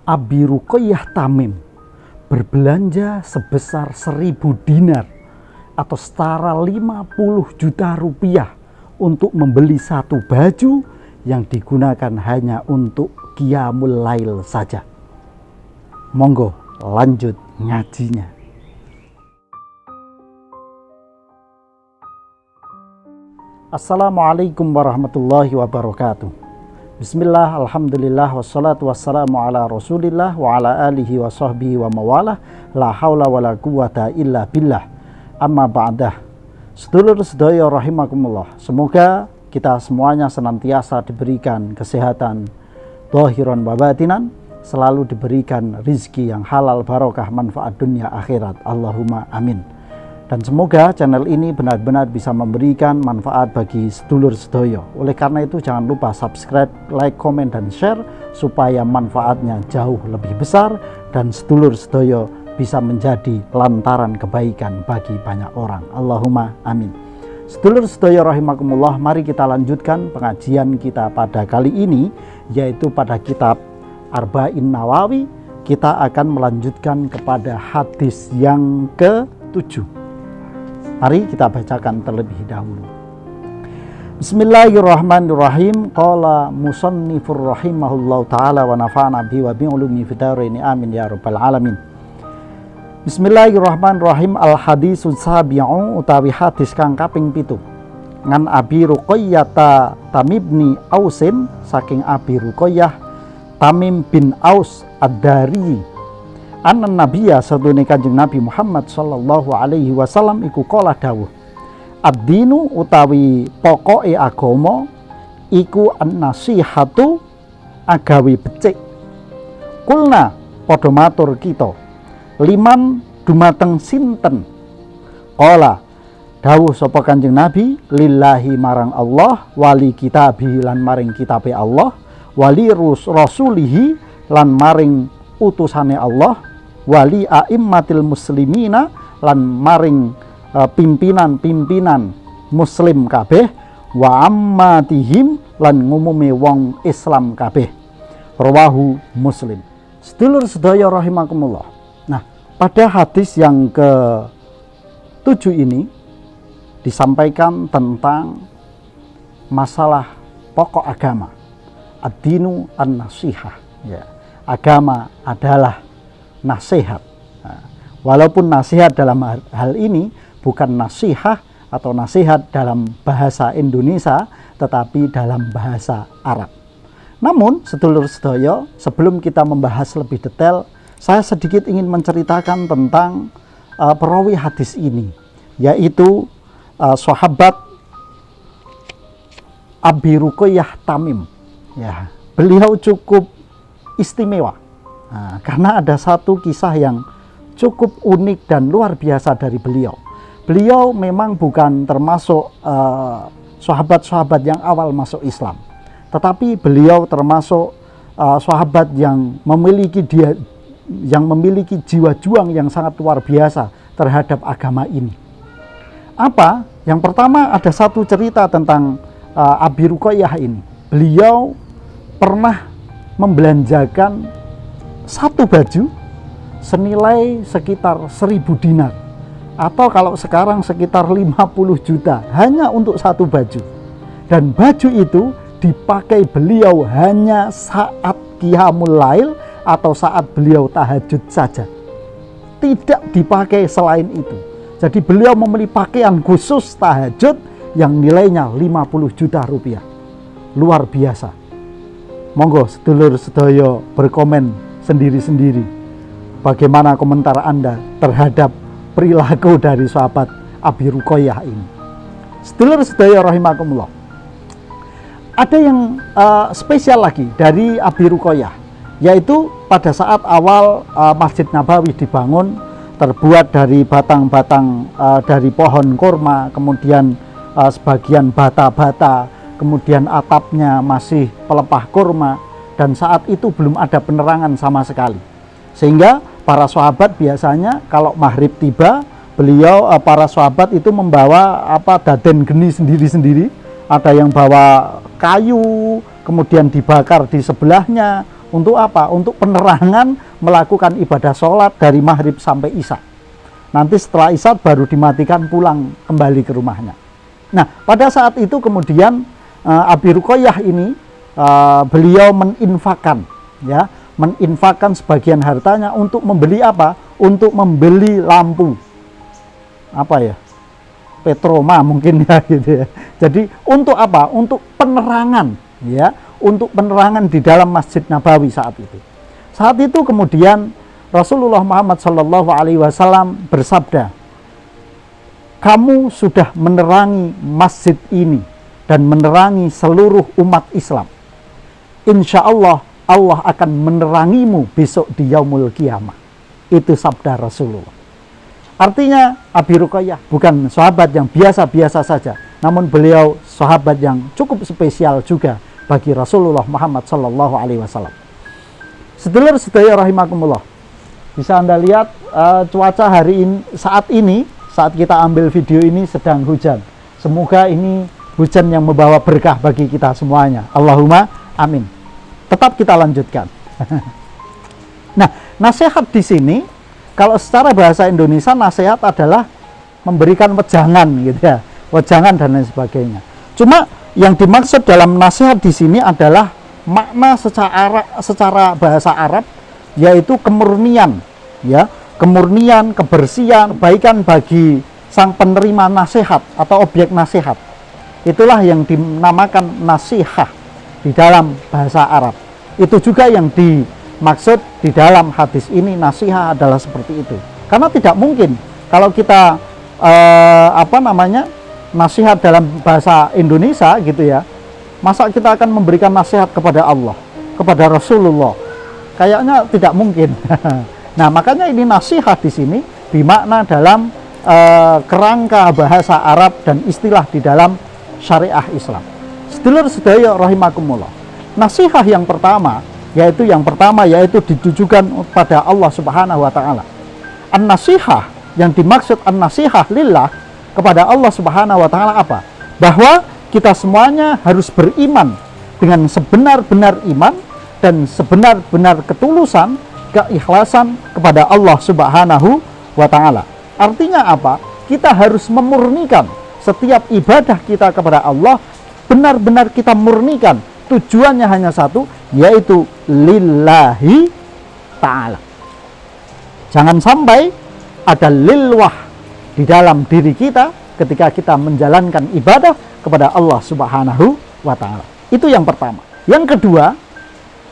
Abi Ruqayyah Tamim berbelanja sebesar 1.000 dinar atau setara 50 juta rupiah untuk membeli satu baju yang digunakan hanya untuk qiyamul lail saja. Monggo lanjut ngajinya. Assalamualaikum warahmatullahi wabarakatuh. Bismillah, alhamdulillah, wassalatu wassalamu ala rasulillah wa ala alihi wa sahbihi wa mawalah. La hawla wa la quwata illa billah. Amma ba'dah. Sedulur sedaya rahimakumullah, semoga kita semuanya senantiasa diberikan kesehatan zahiran wa batinan, selalu diberikan rizki yang halal, barokah, manfaat dunia akhirat. Allahumma amin. Dan semoga channel ini benar-benar bisa memberikan manfaat bagi sedulur sedoyo. Oleh karena itu jangan lupa subscribe, like, komen, dan share supaya manfaatnya jauh lebih besar dan sedulur sedoyo bisa menjadi lantaran kebaikan bagi banyak orang. Allahumma amin. Sedulur sedoyo rahimakumullah, mari kita lanjutkan pengajian kita pada kali ini, yaitu pada kitab Arba'in Nawawi. Kita akan melanjutkan kepada hadis yang ke-7. Mari kita bacakan terlebih dahulu. Bismillahirrahmanirrahim. Qala musannifur rahimahullahu ta'ala wa nafa'ana bihi wa bi'ulumi fidaraini amin ya rabbal alamin. Bismillahirrahmanirrahim. Al hadisus sabi'u utawi hadis kang kaping 7. Ngan Abi Ruqayyah Tamibni Ausin, saking Abi Ruqayyah Tamim bin Aus ad-Dari, anna nabiyya sadune Kanjeng Nabi Muhammad sallallahu alaihi wasallam iku qala dawuh, ad-dinu utawi pokoke agama iku an-nasihatu, agawe becik. Kulna padha matur kita, liman dumateng sinten? Qala dawuh sapa Kanjeng Nabi, lillahi marang Allah, wali kitabi lan maring kitabe Allah, wali rasulihi lan maring utusane Allah, wali a'immatil muslimina lan maring pimpinan-pimpinan muslim kabeh, wa ammatihim lan ngumume wong Islam kabeh. Rawahu Muslim. Sedulur sedaya rahimakumullah. Nah, pada hadis yang ke-7 ini disampaikan tentang masalah pokok agama. Ad-dinu an-nasihah, ya. Agama adalah nasihat. Nah, walaupun nasihat dalam hal ini bukan nasihat atau nasihat dalam bahasa Indonesia, tetapi dalam bahasa Arab. Namun sedulur sedoyo, sebelum kita membahas lebih detail, saya sedikit ingin menceritakan tentang perawi hadis ini, yaitu sahabat Abi Ruqayyah Tamim. Ya, beliau cukup istimewa. Nah, karena ada satu kisah yang cukup unik dan luar biasa dari beliau. Beliau memang bukan termasuk sahabat-sahabat yang awal masuk Islam, tetapi beliau termasuk sahabat yang memiliki jiwa juang yang sangat luar biasa terhadap agama ini. Apa? Yang pertama, ada satu cerita tentang Abi Ruqayyah ini. Beliau pernah membelanjakan satu baju senilai sekitar 1.000 dinar, atau kalau sekarang sekitar 50 juta hanya untuk satu baju. Dan baju itu dipakai beliau hanya saat qiyamul lail atau saat beliau tahajud saja, tidak dipakai selain itu. Jadi beliau memiliki pakaian khusus tahajud yang nilainya 50 juta rupiah. Luar biasa. Monggo sedulur sedoyo berkomen sendiri-sendiri, bagaimana komentar Anda terhadap perilaku dari sahabat Abi Ruqayyah ini. Sedulur sedaya rahimakumullah, ada yang spesial lagi dari Abi Ruqayyah, yaitu pada saat awal Masjid Nabawi dibangun, terbuat dari batang-batang dari pohon kurma, kemudian sebagian bata-bata, kemudian atapnya masih pelepah kurma. Dan saat itu belum ada penerangan sama sekali, sehingga para sahabat biasanya kalau maghrib tiba, para sahabat itu membawa daden geni sendiri-sendiri. Ada yang bawa kayu, kemudian dibakar di sebelahnya Untuk apa? Untuk penerangan melakukan ibadah sholat dari maghrib sampai isya. Nanti setelah isya baru dimatikan, pulang kembali ke rumahnya. Nah, pada saat itu kemudian Abi Ruqayyah ini beliau meninfakkan, ya, meninfakkan sebagian hartanya untuk membeli apa? Untuk membeli lampu, apa ya? Petroma mungkin ya gitu ya. Jadi untuk apa? Untuk penerangan, ya, untuk penerangan di dalam Masjid Nabawi saat itu. Saat itu kemudian Rasulullah Muhammad SAW bersabda, kamu sudah menerangi masjid ini dan menerangi seluruh umat Islam. Insya Allah, Allah akan menerangimu besok di yaumul qiyamah. Itu sabda Rasulullah. Artinya Abi Ruqayyah bukan sahabat yang biasa-biasa saja, namun beliau sahabat yang cukup spesial juga bagi Rasulullah Muhammad SAW. Sedulur-sedaya rahimakumullah, bisa Anda lihat cuaca hari ini, saat kita ambil video ini sedang hujan. Semoga ini hujan yang membawa berkah bagi kita semuanya. Allahumma amin. Tetap kita lanjutkan. Nah, nasihat di sini, kalau secara bahasa Indonesia nasihat adalah memberikan wejangan gitu ya, wejangan dan lain sebagainya. Cuma yang dimaksud dalam nasihat di sini adalah makna secara bahasa Arab, yaitu kemurnian, ya, kemurnian, kebersihan, kebaikan bagi sang penerima nasihat atau objek nasihat. Itulah yang dinamakan nasihah di dalam bahasa Arab. Itu juga yang dimaksud di dalam hadis ini, nasihat adalah seperti itu. Karena tidak mungkin kalau kita nasihat dalam bahasa Indonesia gitu ya, masa kita akan memberikan nasihat kepada Allah, kepada Rasulullah? Kayaknya tidak mungkin. Nah, makanya ini nasihat di sini dimakna dalam kerangka bahasa Arab dan istilah di dalam syariah Islam. Sedulur-sedaya rahimakumullah, nasihat yang pertama yaitu ditujukan pada Allah Subhanahu wa taala. An-nasihah, yang dimaksud an-nasihah lillah, kepada Allah Subhanahu wa taala apa? Bahwa kita semuanya harus beriman dengan sebenar-benar iman dan sebenar-benar ketulusan, keikhlasan kepada Allah Subhanahu wa taala. Artinya apa? Kita harus memurnikan setiap ibadah kita kepada Allah, benar-benar kita murnikan. Tujuannya hanya satu, yaitu lillahi ta'ala. Jangan sampai ada lilwah di dalam diri kita ketika kita menjalankan ibadah kepada Allah Subhanahu wa ta'ala. Itu yang pertama. Yang kedua,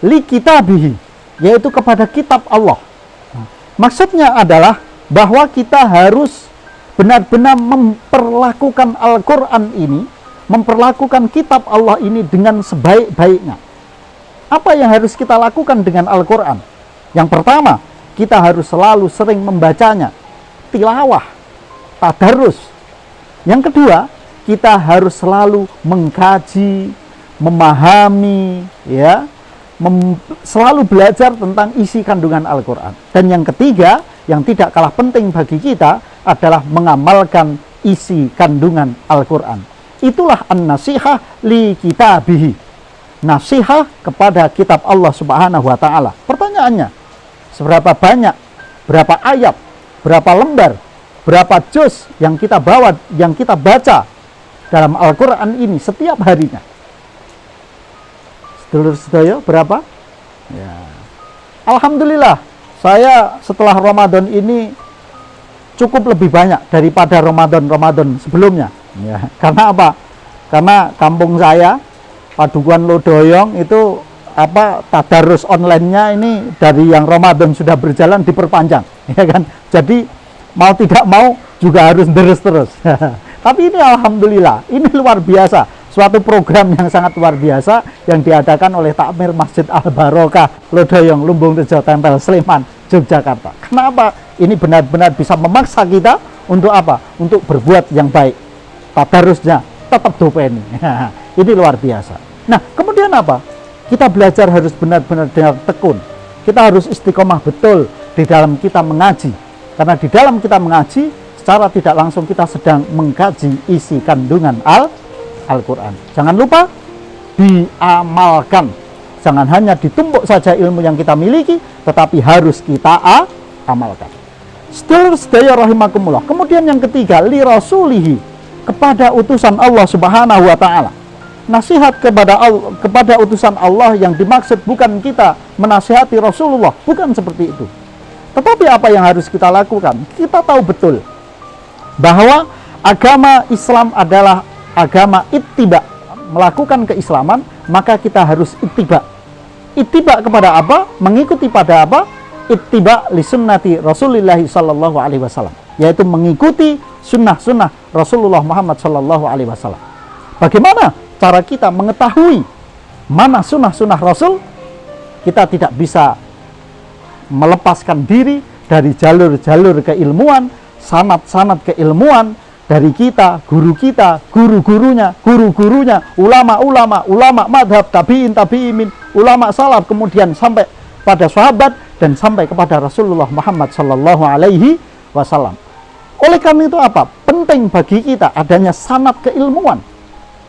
li kitabihi, yaitu kepada kitab Allah. Maksudnya adalah bahwa kita harus benar-benar memperlakukan Al-Quran ini, memperlakukan kitab Allah ini dengan sebaik-baiknya. Apa yang harus kita lakukan dengan Al-Quran? Yang pertama, kita harus selalu sering membacanya, tilawah, tadarus. Yang kedua, kita harus selalu mengkaji, memahami, ya, selalu belajar tentang isi kandungan Al-Quran. Dan yang ketiga, yang tidak kalah penting bagi kita adalah mengamalkan isi kandungan Al-Quran. Itulah an-nasihah li kitabihi, nasihah kepada kitab Allah Subhanahu wa ta'ala. Pertanyaannya, seberapa banyak, berapa ayat, berapa lembar, berapa juz yang kita bawa, yang kita baca dalam Al-Quran ini setiap harinya? Sedulur-sedaya, berapa? Ya. Alhamdulillah, saya setelah Ramadan ini cukup lebih banyak daripada Ramadan sebelumnya. Ya, karena apa? Karena kampung saya, Padukuhan Lodoyong, itu tadarus online-nya ini dari yang Ramadan sudah berjalan diperpanjang, ya kan? Jadi mau tidak mau juga harus terus. Tapi ini alhamdulillah, ini luar biasa, suatu program yang sangat luar biasa yang diadakan oleh Takmir Masjid Al-Barokah Lodoyong, Lumbung Tejo Tempel, Sleman, Yogyakarta. Kenapa? Ini benar-benar bisa memaksa kita untuk apa? Untuk berbuat yang baik. Tadarusnya tetap dopeni. Ini luar biasa. Nah, kemudian apa? Kita belajar harus benar-benar dengan tekun. Kita harus istiqomah betul di dalam kita mengaji. Karena di dalam kita mengaji, secara tidak langsung kita sedang mengkaji isi kandungan Al-Quran. Jangan lupa diamalkan Jangan hanya ditumpuk saja ilmu yang kita miliki, tetapi harus kita amalkan. Sedaya rahimakumullah. Kemudian yang ketiga, li rasulihi, kepada utusan Allah Subhanahu wa taala. Nasihat kepada utusan Allah yang dimaksud bukan kita menasihati Rasulullah, bukan seperti itu. Tetapi apa yang harus kita lakukan? Kita tahu betul bahwa agama Islam adalah agama ittiba. Melakukan keislaman, maka kita harus ittiba. Ittiba kepada apa? Mengikuti pada apa? Ittiba li sunnati Rasulullah sallallahu alaihi wasallam, yaitu mengikuti sunnah-sunnah Rasulullah Muhammad sallallahu alaihi wasallam. Bagaimana cara kita mengetahui mana sunnah-sunnah Rasul? Kita tidak bisa melepaskan diri dari jalur-jalur keilmuan, sanad-sanad keilmuan dari kita, guru-gurunya, ulama madhab, tabi'in, ulama salaf, kemudian sampai pada sahabat dan sampai kepada Rasulullah Muhammad sallallahu alaihi wasallam. Oleh karena itu apa? Penting bagi kita adanya sanad keilmuan.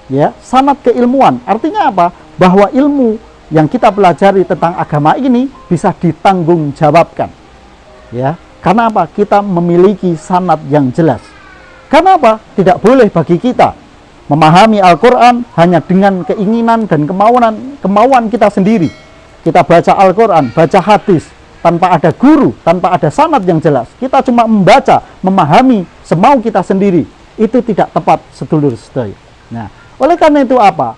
Ya, sanad keilmuan artinya apa? Bahwa ilmu yang kita pelajari tentang agama ini bisa ditanggungjawabkan. Ya, karena apa? Kita memiliki sanad yang jelas. Karena apa? Tidak boleh bagi kita memahami Al-Quran hanya dengan keinginan dan kemauan kita sendiri. Kita baca Al-Quran, baca hadis, tanpa ada guru, tanpa ada sanad yang jelas. Kita cuma membaca, memahami semau kita sendiri. Itu tidak tepat, sedulur sedaya. Nah, oleh karena itu apa?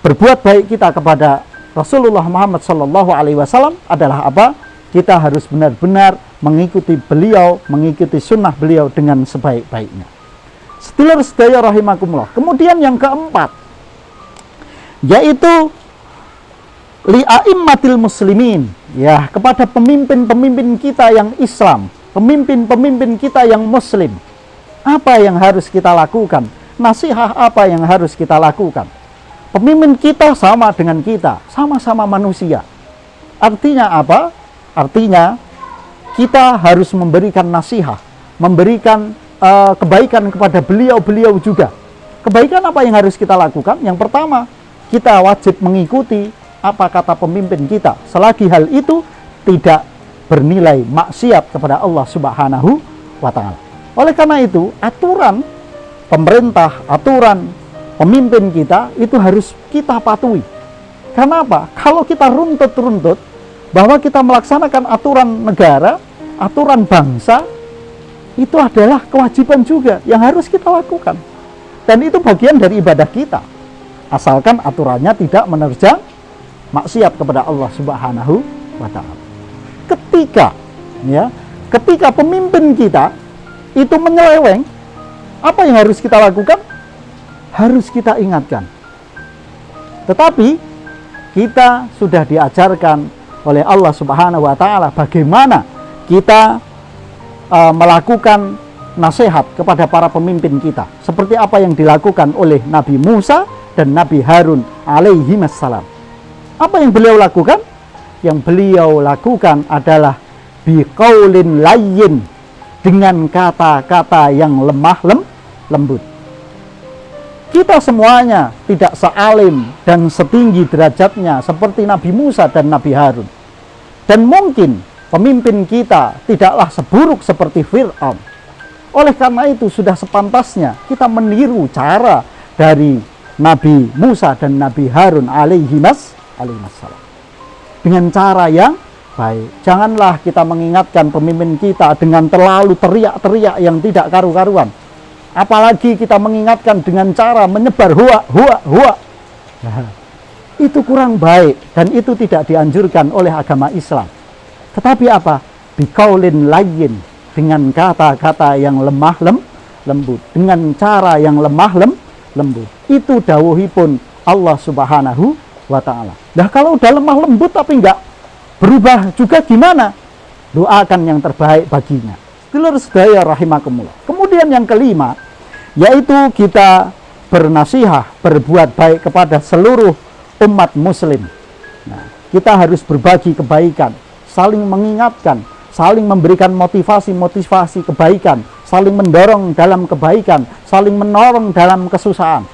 Berbuat baik kita kepada Rasulullah Muhammad SAW adalah apa? Kita harus benar-benar mengikuti beliau, mengikuti sunnah beliau dengan sebaik-baiknya. Sedulur sedaya rahimakumullah. Kemudian yang keempat, yaitu li'a'immatil muslimin, ya, kepada pemimpin-pemimpin kita yang Islam, pemimpin-pemimpin kita yang muslim. Apa yang harus kita lakukan? Nasihat apa yang harus kita lakukan? Pemimpin kita sama dengan kita, sama-sama manusia. Artinya apa? Artinya kita harus memberikan nasihat, memberikan kebaikan kepada beliau-beliau juga. Kebaikan apa yang harus kita lakukan? Yang pertama, kita wajib mengikuti apa kata pemimpin kita, selagi hal itu tidak bernilai maksiat kepada Allah Subhanahu wa ta'ala. Oleh karena itu, aturan pemerintah, aturan pemimpin kita itu harus kita patuhi. Karena apa? Kalau kita runtut-runtut bahwa kita melaksanakan aturan negara, aturan bangsa, itu adalah kewajiban juga yang harus kita lakukan. Dan itu bagian dari ibadah kita. Asalkan aturannya tidak menerjang maksiat kepada Allah Subhanahu wa ta'ala. Ketika pemimpin kita itu menyeleweng, apa yang harus kita lakukan? Harus kita ingatkan. Tetapi kita sudah diajarkan oleh Allah Subhanahu wa ta'ala bagaimana kita melakukan nasihat kepada para pemimpin kita, seperti apa yang dilakukan oleh Nabi Musa dan Nabi Harun alaihi wassalam. Apa yang beliau lakukan? Yang beliau lakukan adalah biqaulin layyin, dengan kata-kata yang lemah lembut. Kita semuanya tidak sealim dan setinggi derajatnya seperti Nabi Musa dan Nabi Harun. Dan mungkin pemimpin kita tidaklah seburuk seperti Fir'aun. Oleh karena itu sudah sepantasnya kita meniru cara dari Nabi Musa dan Nabi Harun alaihi wassalam dengan cara yang baik. Janganlah kita mengingatkan pemimpin kita dengan terlalu teriak-teriak yang tidak karu-karuan. Apalagi kita mengingatkan dengan cara menyebar huwa. Nah, itu kurang baik dan itu tidak dianjurkan oleh agama Islam. Tetapi apa? Biqaulin layyin, dengan kata-kata yang lemah lembut, dengan cara yang lemah lembut. Itu dawuhipun Allah Subhanahu wa ta'ala. Nah, kalau udah lemah lembut tapi enggak berubah juga gimana? Doakan yang terbaik baginya. Sedulur sedaya rahimakumullah. Kemudian yang kelima, yaitu kita bernasihat, berbuat baik kepada seluruh umat muslim. Nah, kita harus berbagi kebaikan, saling mengingatkan, saling memberikan motivasi kebaikan, saling mendorong dalam kebaikan, saling menolong dalam kesusahan.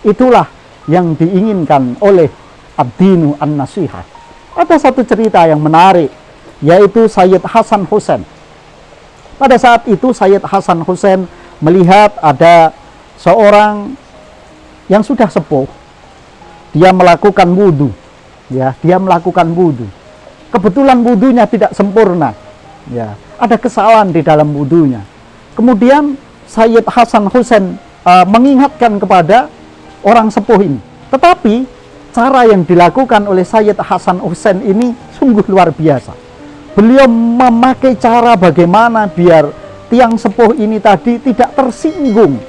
Itulah yang diinginkan oleh ad-dinu an-nasihah. Ada satu cerita yang menarik, yaitu Sayyid Hasan Hussein. Pada saat itu Sayyid Hasan Hussein melihat ada seorang yang sudah sepuh, dia melakukan wudhu, dia melakukan wudhu. Kebetulan wudhunya tidak sempurna, ada kesalahan di dalam wudhunya. Kemudian Sayyid Hasan Hussein mengingatkan kepada orang sepuh ini. Tetapi cara yang dilakukan oleh Sayyid Hasan Hussein ini sungguh luar biasa. Beliau memakai cara bagaimana biar tiang sepuh ini tadi tidak tersinggung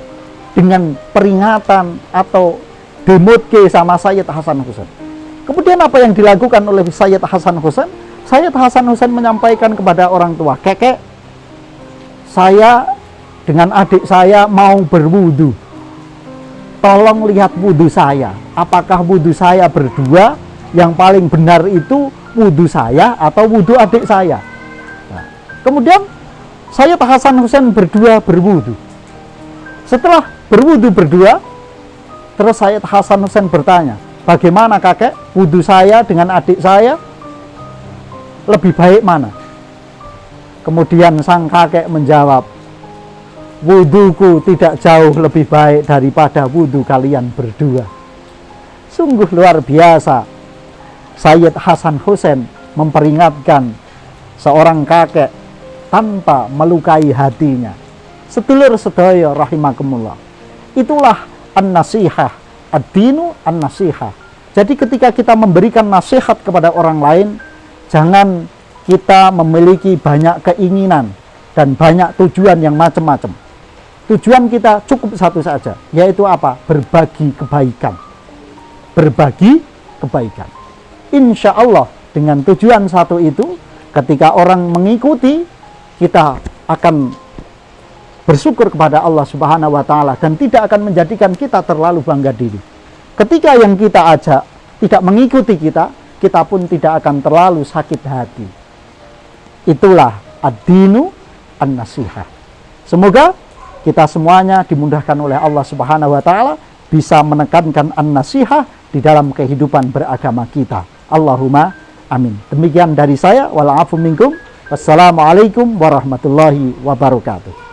dengan peringatan atau demotke sama Sayyid Hasan Hussein. Kemudian apa yang dilakukan oleh Sayyid Hasan Hussein? Sayyid Hasan Hussein menyampaikan kepada orang tua, "Kekek, saya dengan adik saya mau berwudu. Tolong lihat wudhu saya. Apakah wudhu saya berdua yang paling benar itu wudhu saya atau wudhu adik saya?" Nah, kemudian Sayyid Hasan Hussein berdua berwudhu. Setelah berwudhu berdua, terus Sayyid Hasan Hussein bertanya, "Bagaimana kakek, wudhu saya dengan adik saya lebih baik mana?" Kemudian sang kakek menjawab, "Wudhuku tidak jauh lebih baik daripada wudhu kalian berdua." Sungguh luar biasa. Sayyid Hasan Hussein memperingatkan seorang kakek tanpa melukai hatinya. Sedulur sedaya rahimakumullah, itulah an-nasihah, ad-dinu an-nasihah. Jadi ketika kita memberikan nasihat kepada orang lain, jangan kita memiliki banyak keinginan dan banyak tujuan yang macam-macam. Tujuan kita cukup satu saja, yaitu apa? Berbagi kebaikan. Berbagi kebaikan. Insya Allah dengan tujuan satu itu, ketika orang mengikuti, kita akan bersyukur kepada Allah Subhanahu wa Ta'ala dan tidak akan menjadikan kita terlalu bangga diri. Ketika yang kita ajak tidak mengikuti kita, kita pun tidak akan terlalu sakit hati. Itulah ad-dinu an-nasihah. Semoga kita semuanya dimudahkan oleh Allah Subhanahu wa Ta'ala bisa menekankan an-nasihah di dalam kehidupan beragama kita. Allahumma amin. Demikian dari saya. Wal afu minkum. Wassalamualaikum warahmatullahi wabarakatuh.